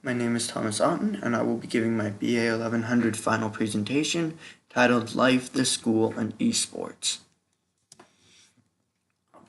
My name is Thomas Otten, and I will be giving my BA1100 final presentation titled Life, the School, and Esports.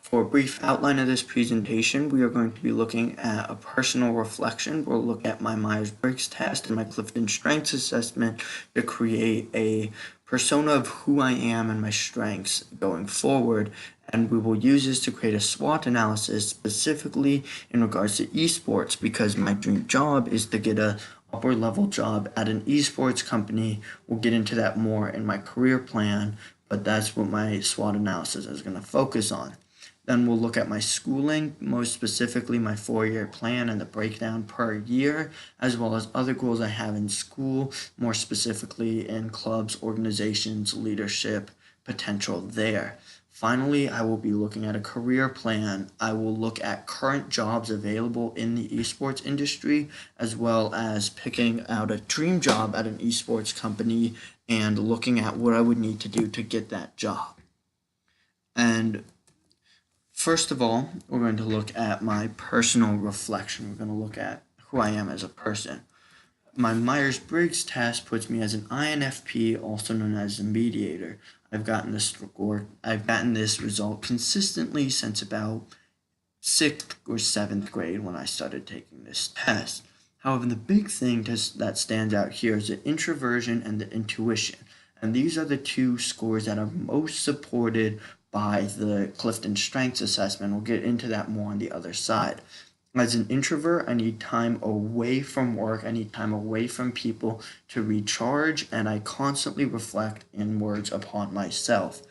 For a brief outline of this presentation, we are going to be looking at a personal reflection. We'll look at my Myers-Briggs test and my Clifton Strengths assessment to create a persona of who I am and my strengths going forward. And we will use this to create a SWOT analysis specifically in regards to esports, because my dream job is to get a upper level job at an esports company. We'll get into that more in my career plan, but that's what my SWOT analysis is going to focus on. Then we'll look at my schooling, most specifically my 4-year plan and the breakdown per year, as well as other goals I have in school, more specifically in clubs, organizations, leadership, potential there. Finally, I will be looking at a career plan. I will look at current jobs available in the esports industry, as well as picking out a dream job at an esports company and looking at what I would need to do to get that job. And first of all, we're going to look at my personal reflection. We're going to look at who I am as a person. My Myers-Briggs test puts me as an INFP, also known as a mediator. I've gotten this result consistently since about 6th or 7th grade when I started taking this test. However, the big thing that stands out here is the introversion and the intuition. And these are the two scores that are most supported by the Clifton Strengths assessment. We'll get into that more on the other side. As an introvert, I need time away from work. I need time away from people to recharge, and I constantly reflect inwards upon myself.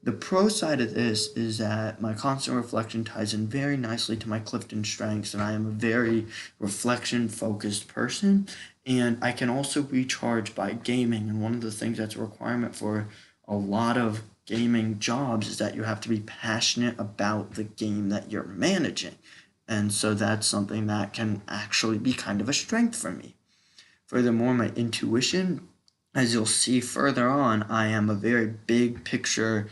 The pro side of this is that my constant reflection ties in very nicely to my Clifton Strengths, and I am a very reflection-focused person, and I can also recharge by gaming. And one of the things that's a requirement for a lot of gaming jobs is that you have to be passionate about the game that you're managing. And so that's something that can actually be kind of a strength for me. Furthermore, my intuition, as you'll see further on, I am a very big picture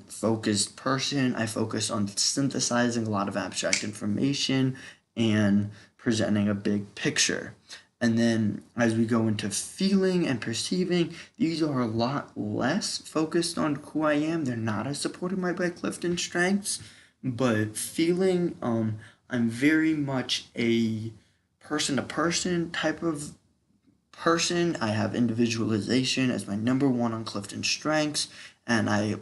focused person. I focus on synthesizing a lot of abstract information and presenting a big picture. And then as we go into feeling and perceiving, these are a lot less focused on who I am. They're not as supported by Clifton Strengths. But feeling, I'm very much a person-to-person type of person. I have individualization as my #1 on Clifton Strengths, and I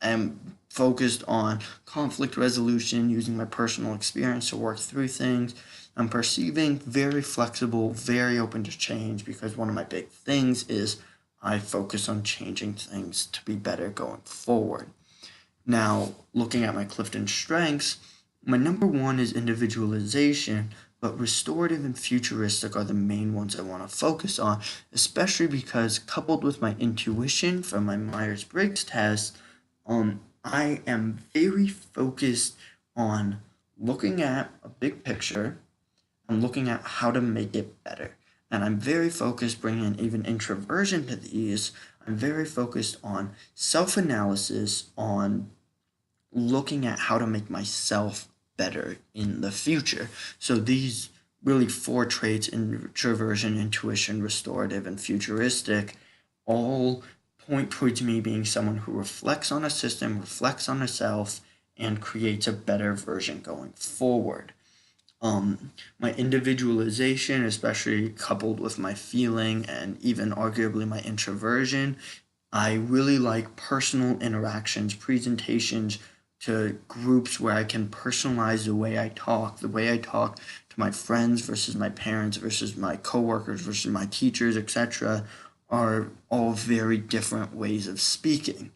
am focused on conflict resolution, using my personal experience to work through things. I'm perceiving, very flexible, very open to change, because one of my big things is I focus on changing things to be better going forward. Now, looking at my Clifton Strengths, my #1 is individualization, but restorative and futuristic are the main ones I want to focus on, especially because coupled with my intuition from my Myers-Briggs test, I am very focused on looking at a big picture and looking at how to make it better. And I'm very focused, bringing even introversion to these. I'm very focused on self-analysis, on looking at how to make myself better in the future. So these really 4 traits, introversion, intuition, restorative, and futuristic, all point towards me being someone who reflects on a system, reflects on herself, and creates a better version going forward. My individualization, especially coupled with my feeling and even arguably my introversion, I really like personal interactions, presentations to groups where I can personalize the way I talk to my friends versus my parents versus my coworkers versus my teachers, etc., are all very different ways of speaking.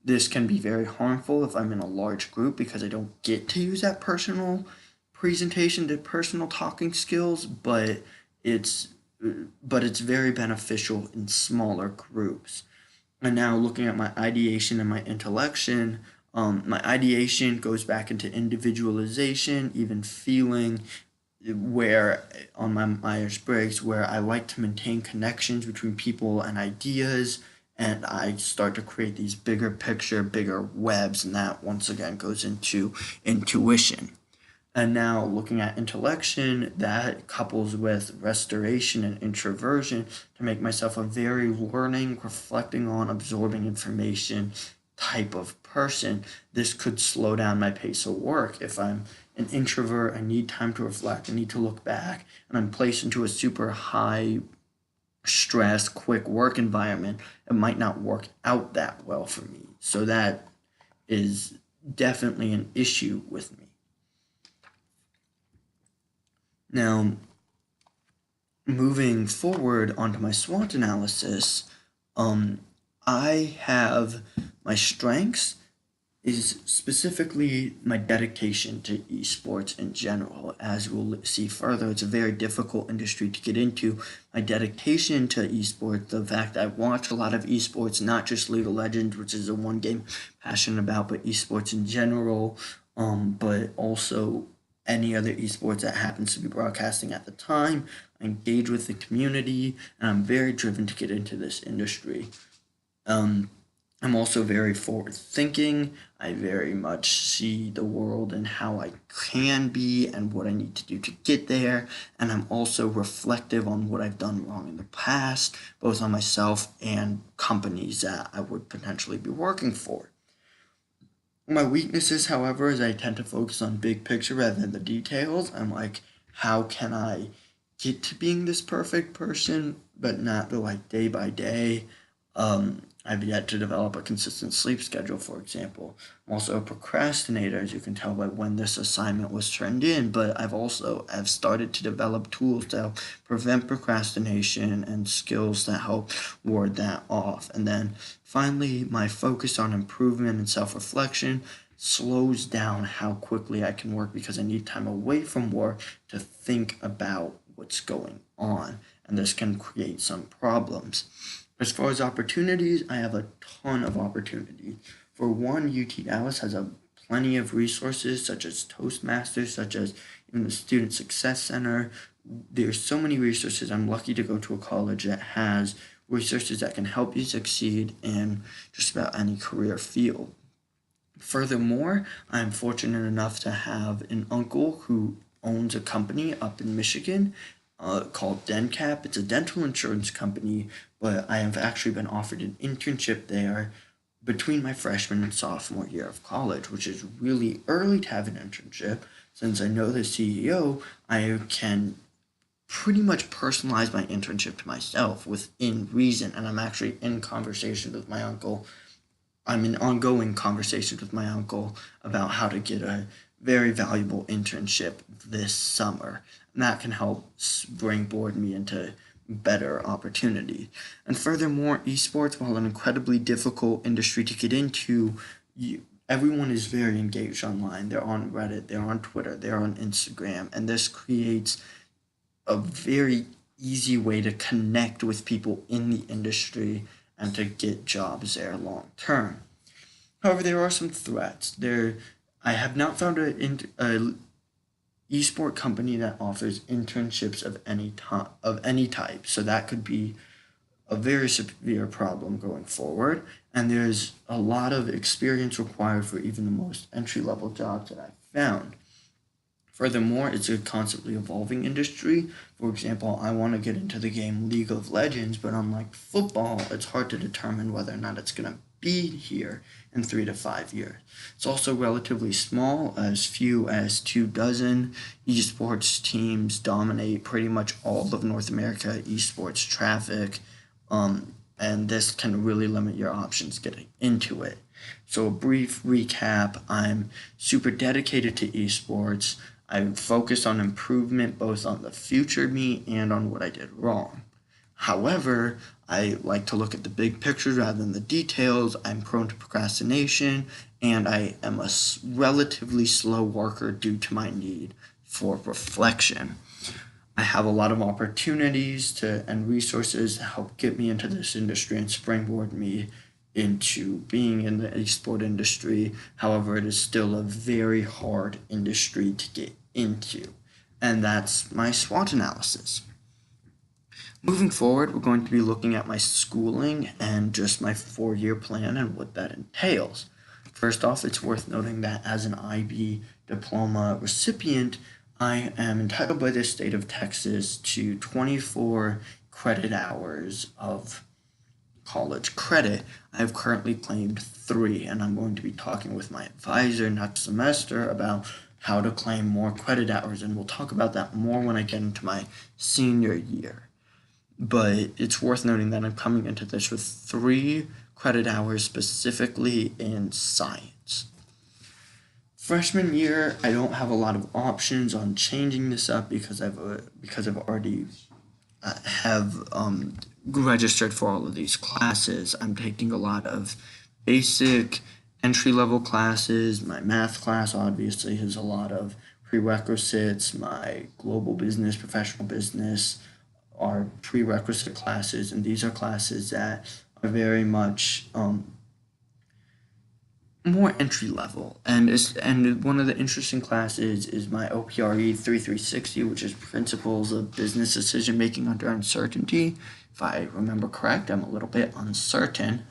This can be very harmful if I'm in a large group, because I don't get to use that personal presentation, the personal talking skills, but it's very beneficial in smaller groups. And now looking at my ideation and my intellection, my ideation goes back into individualization, even feeling, where on my Myers-Briggs, where I like to maintain connections between people and ideas, and I start to create these bigger picture, bigger webs, and that once again goes into intuition. And now looking at intellection, that couples with restoration and introversion to make myself a very learning, reflecting on, absorbing information type of person. This could slow down my pace of work. If I'm an introvert, I need time to reflect, I need to look back, and I'm placed into a super high stress, quick work environment, it might not work out that well for me. So that is definitely an issue with me. Now, moving forward onto my SWOT analysis, I have my strengths is specifically my dedication to esports in general. As we'll see further, it's a very difficult industry to get into. My dedication to esports, the fact that I watch a lot of esports, not just League of Legends, which is the one game I'm passionate about, but esports in general, but also any other esports that happens to be broadcasting at the time. I engage with the community, and I'm very driven to get into this industry. I'm also very forward thinking. I very much see the world and how I can be and what I need to do to get there. And I'm also reflective on what I've done wrong in the past, both on myself and companies that I would potentially be working for. My weaknesses, however, is I tend to focus on big picture rather than the details. I'm like, how can I get to being this perfect person, but not go like day by day? I've yet to develop a consistent sleep schedule, for example. I'm also a procrastinator, as you can tell by when this assignment was turned in, but I've started to develop tools to help prevent procrastination and skills that help ward that off. And then finally, my focus on improvement and self-reflection slows down how quickly I can work because I need time away from work to think about what's going on, and this can create some problems. As far as opportunities, I have a ton of opportunities. For one, UT Dallas has plenty of resources such as Toastmasters, such as in the Student Success Center. There's so many resources. I'm lucky to go to a college that has resources that can help you succeed in just about any career field. Furthermore, I'm fortunate enough to have an uncle who owns a company up in Michigan called DenCap. It's a dental insurance company, but I have actually been offered an internship there between my freshman and sophomore year of college, which is really early to have an internship. Since I know the CEO, I can pretty much personalize my internship to myself within reason, and I'm actually in conversation with my uncle. I'm in ongoing conversations with my uncle about how to get a very valuable internship this summer. And that can help springboard me into better opportunity. And furthermore, esports, while an incredibly difficult industry to get into, everyone is very engaged online. They're on Reddit, they're on Twitter, they're on Instagram, and this creates a very easy way to connect with people in the industry and to get jobs there long term. However, there are some threats. I have not found a esport company that offers internships of any type, so that could be a very severe problem going forward. And there's a lot of experience required for even the most entry-level jobs that I've found. Furthermore, it's a constantly evolving industry. For example, I want to get into the game League of Legends, but unlike football, it's hard to determine whether or not it's going to be here in 3 to 5 years. It's also relatively small, as few as 24 esports teams dominate pretty much all of North America esports traffic, and this can really limit your options getting into it. So a brief recap, I'm super dedicated to esports. I'm focused on improvement both on the future me and on what I did wrong. However, I like to look at the big picture rather than the details. I'm prone to procrastination, and I am a relatively slow worker due to my need for reflection. I have a lot of opportunities and resources to help get me into this industry and springboard me into being in the esport industry. However, it is still a very hard industry to get into. And that's my SWOT analysis. Moving forward, we're going to be looking at my schooling and just my 4-year plan and what that entails. First off, it's worth noting that as an IB diploma recipient, I am entitled by the state of Texas to 24 credit hours of college credit. I have currently claimed 3, and I'm going to be talking with my advisor next semester about how to claim more credit hours, and we'll talk about that more when I get into my senior year. But it's worth noting that I'm coming into this with 3 credit hours specifically in science. Freshman year, I don't have a lot of options on changing this up because I've already registered for all of these classes. I'm taking a lot of basic entry-level classes. My math class obviously has a lot of prerequisites. My global business, professional business are prerequisite classes, and these are classes that are very much more entry level. And one of the interesting classes is my OPRE 3360, which is Principles of Business Decision Making Under Uncertainty. If I remember correct, I'm a little bit uncertain.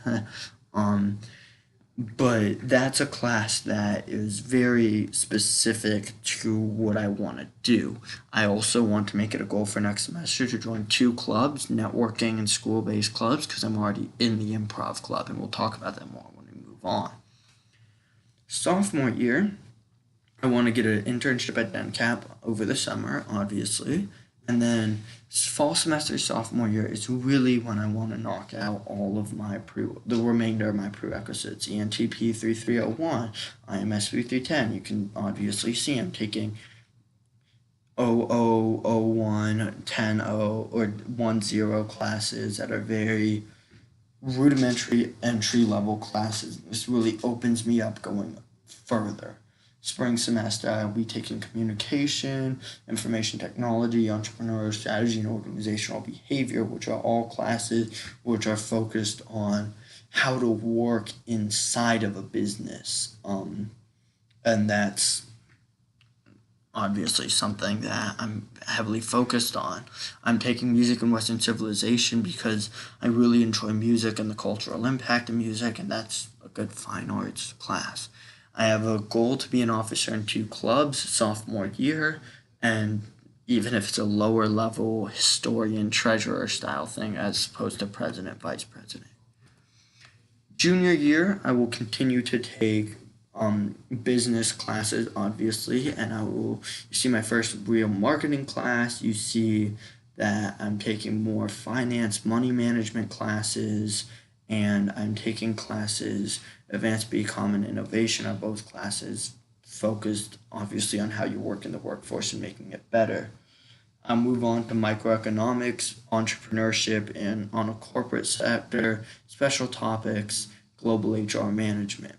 But that's a class that is very specific to what I want to do. I also want to make it a goal for next semester to join 2 clubs, networking and school-based clubs, because I'm already in the improv club, and we'll talk about that more when we move on. Sophomore year, I want to get an internship at DenCap over the summer, obviously. And then fall semester, sophomore year is really when I want to knock out all of the remainder of my prerequisites. ENTP 3301, IMS 3310. You can obviously see I'm taking 0001, 10, or 10 classes that are very rudimentary entry-level classes. This really opens me up going further. Spring semester, I'll be taking communication, information technology, entrepreneurial strategy, and organizational behavior, which are all classes which are focused on how to work inside of a business. And that's obviously something that I'm heavily focused on. I'm taking music and Western civilization because I really enjoy music and the cultural impact of music, and that's a good fine arts class. I have a goal to be an officer in 2 clubs sophomore year, and even if it's a lower level historian, treasurer style thing as opposed to president, vice president. Junior year, I will continue to take business classes, obviously, and you see my first real marketing class. You see that I'm taking more finance, money management classes, and I'm taking classes, Advanced BCom and Innovation are both classes focused obviously on how you work in the workforce and making it better. I'll move on to microeconomics, entrepreneurship, and on a corporate sector, special topics, global HR management.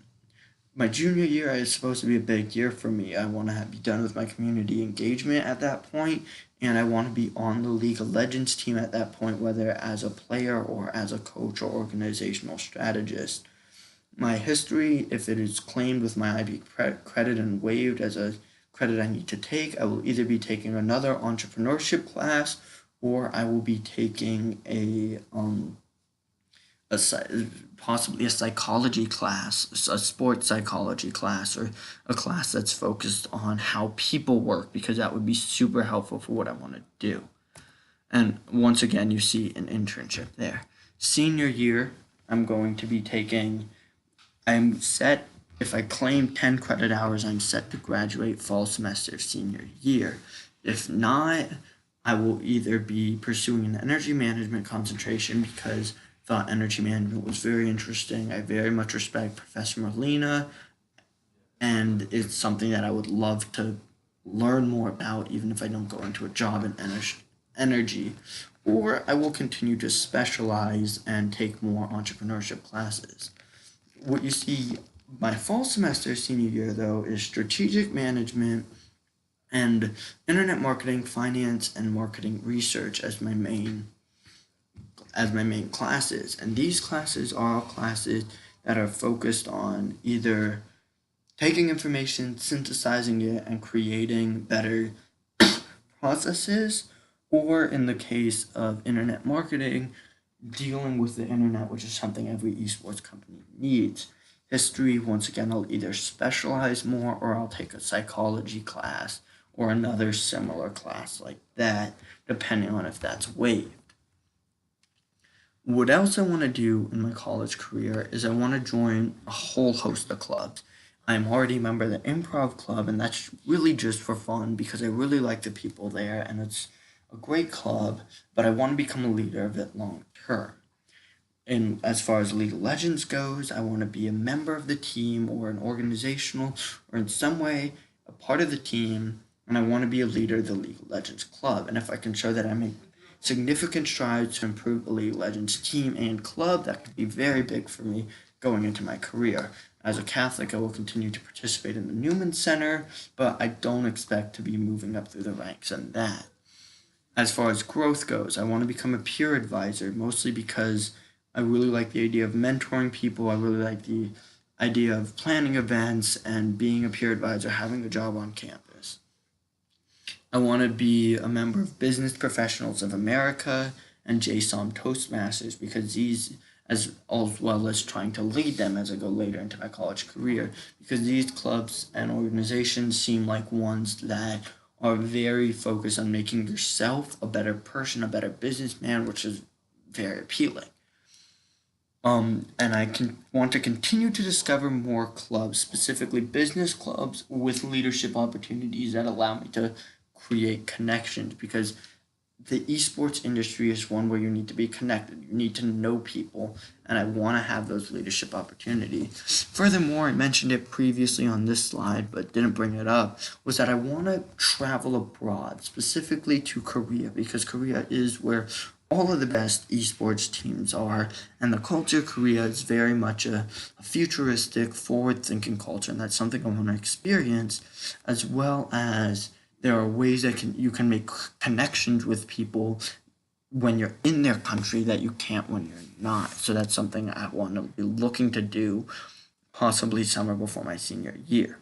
My junior year is supposed to be a big year for me. I want to be done with my community engagement at that point, and I want to be on the League of Legends team at that point, whether as a player or as a coach or organizational strategist. My history, if it is claimed with my IB credit and waived as a credit I need to take, I will either be taking another entrepreneurship class or I will be taking possibly a psychology class, a sports psychology class, or a class that's focused on how people work, because that would be super helpful for what I want to do. And once again, you see an internship there. Senior year, I'm set, if I claim 10 credit hours, I'm set to graduate fall semester of senior year. If not, I will either be pursuing an energy management concentration because I thought energy management was very interesting. I very much respect Professor Molina, and it's something that I would love to learn more about, even if I don't go into a job in energy. Or I will continue to specialize and take more entrepreneurship classes. What you see my fall semester senior year, though, is strategic management and internet marketing, finance, and marketing research as my main classes. And these classes are all classes that are focused on either taking information, synthesizing it, and creating better processes, or in the case of internet marketing, dealing with the internet, which is something every esports company needs. History, once again, I'll either specialize more or I'll take a psychology class or another similar class like that, depending on if that's waived. What else I want to do in my college career is I want to join a whole host of clubs. I'm already a member of the improv club, and that's really just for fun because I really like the people there and it's a great club, but I want to become a leader of it long term. And as far as League of Legends goes, I want to be a member of the team or an organizational or in some way a part of the team, and I want to be a leader of the League of Legends club. And if I can show that I make significant strides to improve the League of Legends team and club, that could be very big for me going into my career. As a Catholic, I will continue to participate in the Newman Center, but I don't expect to be moving up through the ranks in that. As far as growth goes, I want to become a peer advisor, mostly because I really like the idea of mentoring people. I really like the idea of planning events and being a peer advisor, having a job on campus. I want to be a member of Business Professionals of America and JSOM Toastmasters because these, as well as trying to lead them as I go later into my college career, because these clubs and organizations seem like ones that are very focused on making yourself a better person, a better businessman, which is very appealing. And I want to continue to discover more clubs, specifically business clubs with leadership opportunities that allow me to create connections, because the esports industry is one where you need to be connected. You need to know people, and I want to have those leadership opportunities. Furthermore, I mentioned it previously on this slide, but didn't bring it up, was that I want to travel abroad, specifically to Korea, because Korea is where all of the best esports teams are, and the culture of Korea is very much a futuristic, forward-thinking culture, and that's something I want to experience, as well as there are ways that you can make connections with people when you're in their country that you can't when you're not. So that's something I want to be looking to do, possibly summer before my senior year.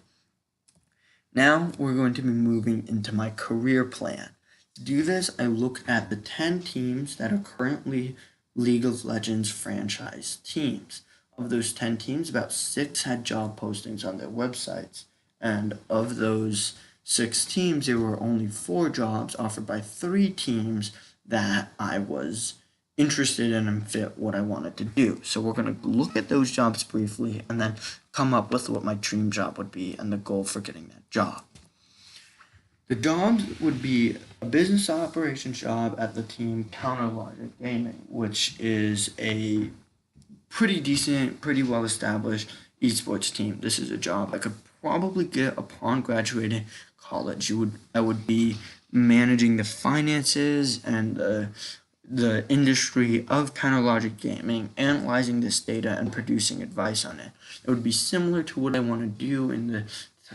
Now we're going to be moving into my career plan. To do this, I look at the 10 teams that are currently League of Legends franchise teams. Of those 10 teams, about 6 had job postings on their websites, and of those 6 teams, there were only 4 jobs offered by 3 teams that I was interested in and fit what I wanted to do. So we're going to look at those jobs briefly and then come up with what my dream job would be and the goal for getting that job. The jobs would be a business operations job at the team Counterlogic Gaming, which is a pretty decent, pretty well-established esports team. This is a job I could probably get upon graduating college. I would be managing the finances and the industry of Counterlogic Gaming, analyzing this data and producing advice on it. It would be similar to what I want to do in the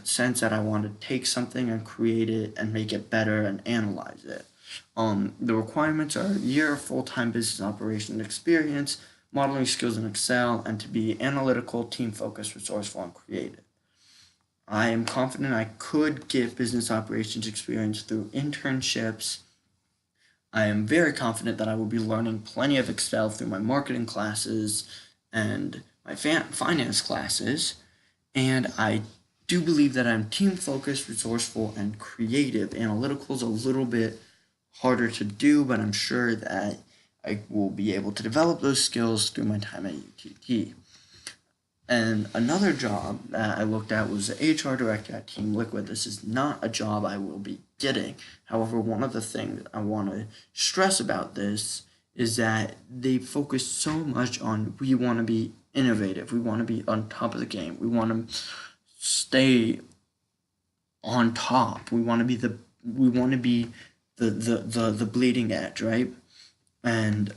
sense that I want to take something and create it and make it better and analyze it. The requirements are a year of full-time business operations experience, modeling skills in Excel, and to be analytical, team-focused, resourceful, and creative. I am confident I could get business operations experience through internships. I am very confident that I will be learning plenty of Excel through my marketing classes and my finance classes, and I do believe that I'm team-focused, resourceful, and creative. Analytical is a little bit harder to do, but I'm sure that I will be able to develop those skills through my time at UTT. And another job that I looked at was the HR director at Team Liquid. This is not a job I will be getting. However, one of the things I want to stress about this is that they focus so much on we want to be innovative. We want to be on top of the game. We want to stay on top. We want to be the bleeding edge, right? And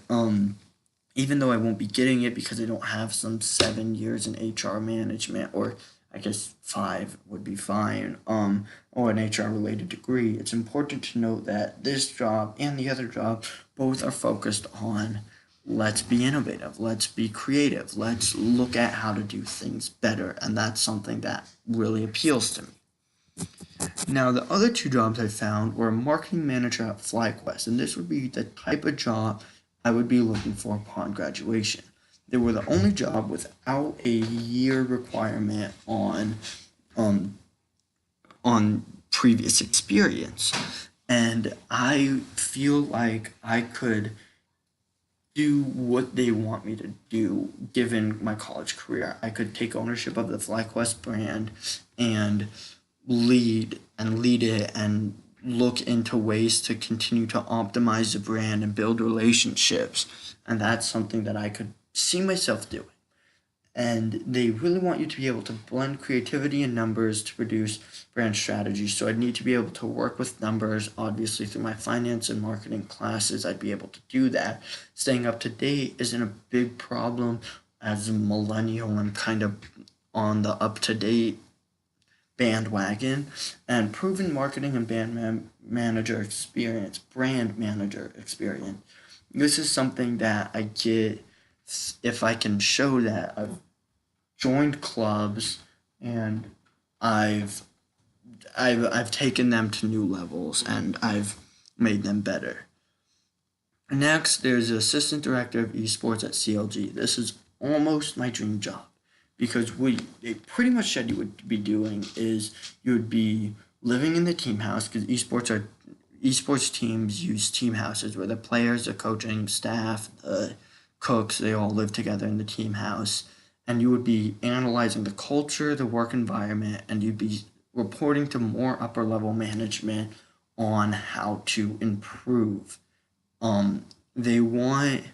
even though I won't be getting it because I don't have some 7 years in HR management, or I guess 5 would be fine, or an HR related degree, it's important to note that this job and the other job both are focused on let's be innovative, let's be creative, let's look at how to do things better, and that's something that really appeals to me. Now, the other 2 jobs I found were a marketing manager at FlyQuest, and this would be the type of job I would be looking for upon graduation. They were the only job without a year requirement um, on previous experience. And I feel like I could do what they want me to do given my college career. I could take ownership of the FlyQuest brand and lead it and look into ways to continue to optimize the brand and build relationships. And that's something that I could see myself doing. And they really want you to be able to blend creativity and numbers to produce brand strategies. So I'd need to be able to work with numbers. Obviously, through my finance and marketing classes, I'd be able to do that. Staying up to date isn't a big problem. As a millennial, I'm kind of on the up-to-date bandwagon. And proven marketing and brand manager experience. This is something that I get if I can show that I've joined clubs and I've taken them to new levels and I've made them better. Next, there's assistant director of esports at CLG. This is almost my dream job because what they pretty much said you would be doing is you would be living in the team house, because esports teams use team houses where the players, the coaching staff, the cooks, they all live together in the team house. And you would be analyzing the culture, the work environment, and you'd be reporting to more upper level management on how to improve. They want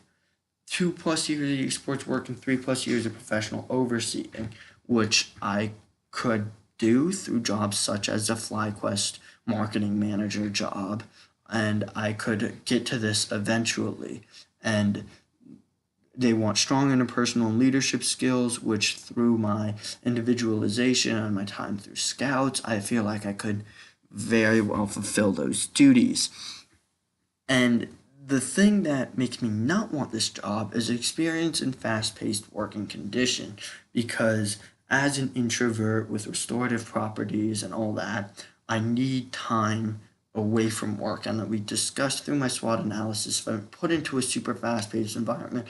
2+ years of esports work and 3+ years of professional overseeing, which I could do through jobs such as the FlyQuest marketing manager job, and I could get to this eventually. And they want strong interpersonal and leadership skills, which through my individualization and my time through scouts, I feel like I could very well fulfill those duties. And the thing that makes me not want this job is experience in fast-paced working condition, because as an introvert with restorative properties and all that, I need time away from work. And we discussed through my SWOT analysis, if I'm put into a super fast-paced environment,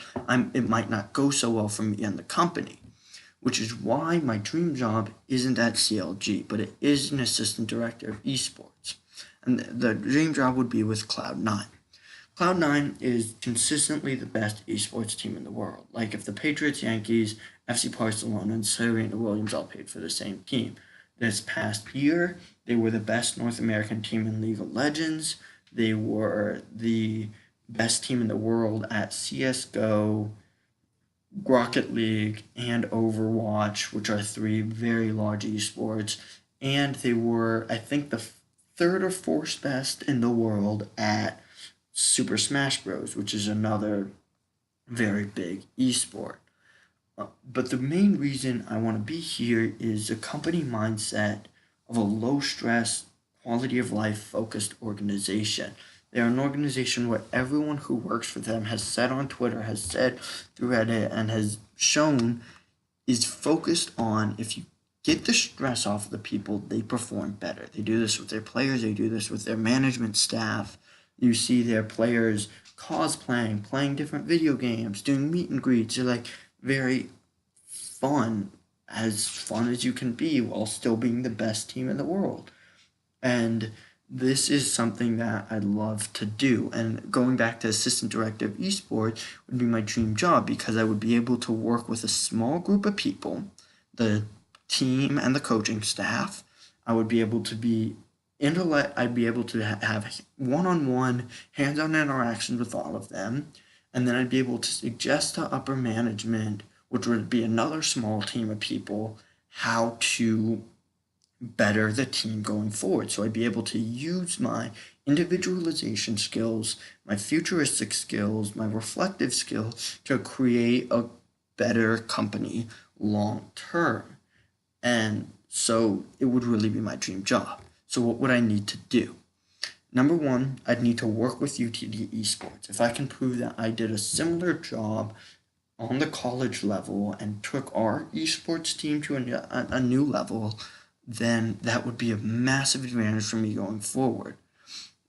it might not go so well for me and the company, which is why my dream job isn't at CLG, but it is an assistant director of esports. And the dream job would be with Cloud9. Cloud9 is consistently the best esports team in the world. Like if the Patriots, Yankees, FC Barcelona, and Serena Williams all paid for the same team. This past year, they were the best North American team in League of Legends. They were the best team in the world at CSGO, Rocket League, and Overwatch, which are 3 very large esports. And they were, I think, the 3rd or 4th best in the world at Super Smash Bros., which is another very big esport. But the main reason I want to be here is a company mindset of a low-stress, quality-of-life focused organization. They are an organization where everyone who works for them has said on Twitter, has said through Reddit, and has shown is focused on, if you get the stress off of the people, they perform better. They do this with their players, they do this with their management staff. You see their players cosplaying, playing different video games, doing meet and greets. They're like very fun as you can be while still being the best team in the world. And this is something that I'd love to do. And going back to assistant director of esports would be my dream job, because I would be able to work with a small group of people, the team and the coaching staff. I would be able to be I'd be able to have one-on-one, hands-on interactions with all of them, and then I'd be able to suggest to upper management, which would be another small team of people, how to better the team going forward. So I'd be able to use my individualization skills, my futuristic skills, my reflective skills to create a better company long term. And so it would really be my dream job. So what would I need to do? Number one, I'd need to work with UTD Esports. If I can prove that I did a similar job on the college level and took our esports team to a new level, then that would be a massive advantage for me going forward.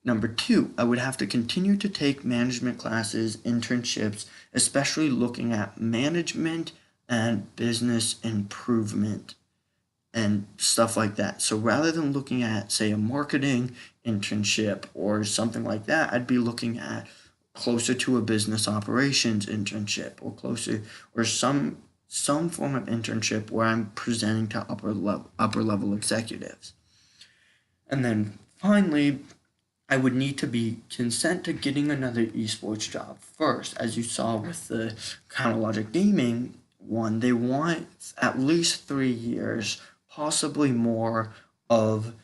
Number 2, I would have to continue to take management classes, internships, especially looking at management and business improvement and stuff like that. So rather than looking at, say, a marketing internship or something like that, I'd be looking at closer to a business operations internship or closer, or some form of internship where I'm presenting to upper level executives. And then finally, I would need to be consent to getting another esports job first. As you saw with the Counterlogic Gaming one, they want at least 3 years, possibly more, of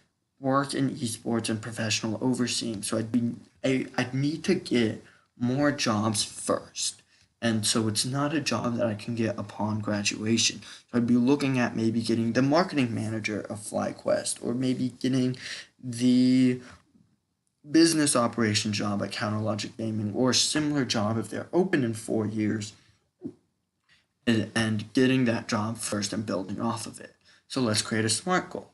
work in esports and professional overseeing. So I'd need to get more jobs first. And so it's not a job that I can get upon graduation. So I'd be looking at maybe getting the marketing manager of FlyQuest, or maybe getting the business operation job at Counterlogic Gaming, or a similar job if they're open in 4 years, and getting that job first and building off of it. So let's create a SMART goal.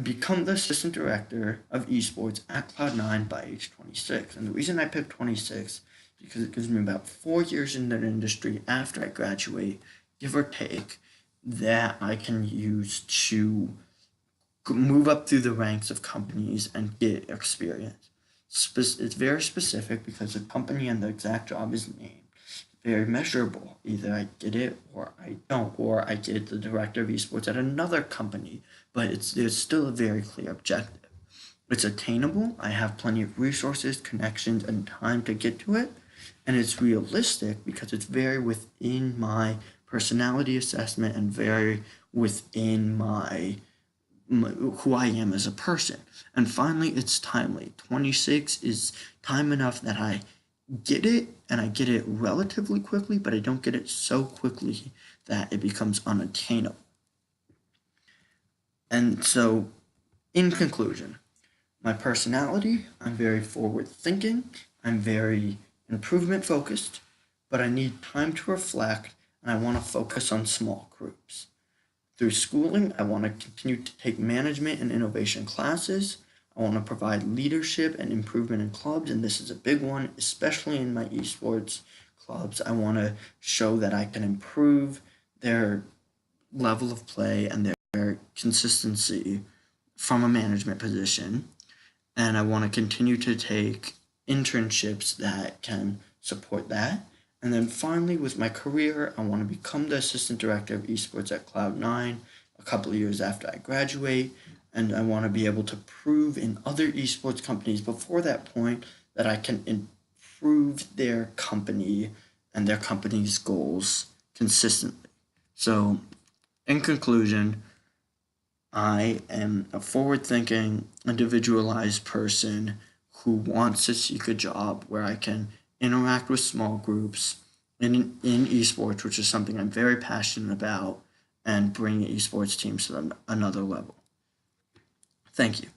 Become the assistant director of esports at Cloud9 by age 26. And the reason I picked 26 because it gives me about 4 years in the industry after I graduate, give or take, that I can use to move up through the ranks of companies and get experience. It's very specific because the company and the exact job is named. Very measurable. Either I get it or I don't, or I get the director of esports at another company, but there's still a very clear objective. It's attainable. I have plenty of resources, connections, and time to get to it. And it's realistic because it's very within my personality assessment and very within my who I am as a person. And finally, it's timely. 26 is time enough that I get it, and I get it relatively quickly, but I don't get it so quickly that it becomes unattainable. And so, in conclusion, my personality, I'm very forward-thinking, I'm very improvement-focused, but I need time to reflect, and I want to focus on small groups. Through schooling, I want to continue to take management and innovation classes. I want to provide leadership and improvement in clubs, and this is a big one, especially in my esports clubs. I want to show that I can improve their level of play and their consistency from a management position. And I want to continue to take internships that can support that. And then finally, with my career, I want to become the assistant director of esports at Cloud9 a couple of years after I graduate. And I want to be able to prove in other esports companies before that point that I can improve their company and their company's goals consistently. So, in conclusion, I am a forward-thinking, individualized person who wants to seek a job where I can interact with small groups in esports, which is something I'm very passionate about, and bring esports teams to another level. Thank you.